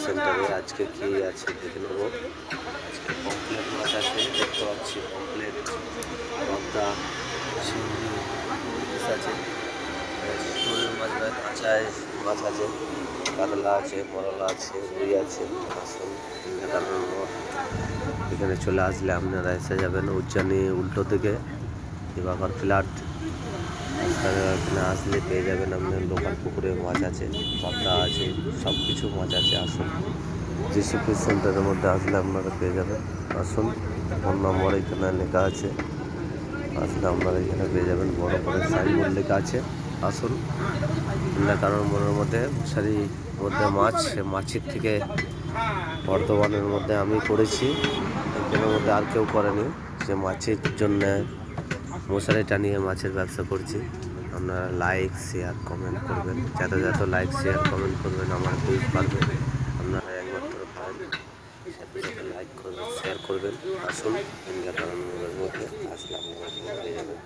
সেন্টারে আজকে কি আছে দেখে নেবো। আজকে পমফ্লেট মাছ আছে, দেখতে পাচ্ছি পমফ্লেট, পদ্মা, চিংড়ি ইলিশ আছে, শোলের মাছ নয়, কাঁচা মাছ আছে, কাতলা আছে, মরলা আছে, রুই আছে। আসুন এখানে চলে আসলে আপনারা এসে যাবেন উজ্জানি উল্টো দিকে দিবাকর ফ্ল্যাট এখানে আসলে পেয়ে যাবেন আপনার লোকাল পুকুরে মাছ আছে, পদ্মা আছে, সব কিছু মাছ আছে। আসুন জিসি ফিশ সেন্টারের মধ্যে আসলে আপনারা পেয়ে যাবেন। আসুন, ফোন নম্বর এখানে লেখা আছে, আসলে আপনারা এখানে পেয়ে যাবেন, বড় করে সাইনবোর্ড লেখা আছে। আসুন, কারণ মনের মধ্যে মশারির মধ্যে মাছ, মাছের থেকে বর্ধমানের মধ্যে আমি করেছি, একজনের মধ্যে আর কেউ করেনি, যে মাছের জন্য মশারি টানিয়ে মাছের ব্যবসা করছি। আপনারা লাইক শেয়ার কমেন্ট করবেন, যত লাইক শেয়ার কমেন্ট করবেন আমার ভিউজ বাড়বে। আপনারা একমাত্র ভাই, সাথে লাইক করবেন, শেয়ার করবেন। আসুন, মধ্যে আসলে আপনারা পেয়ে যাবেন।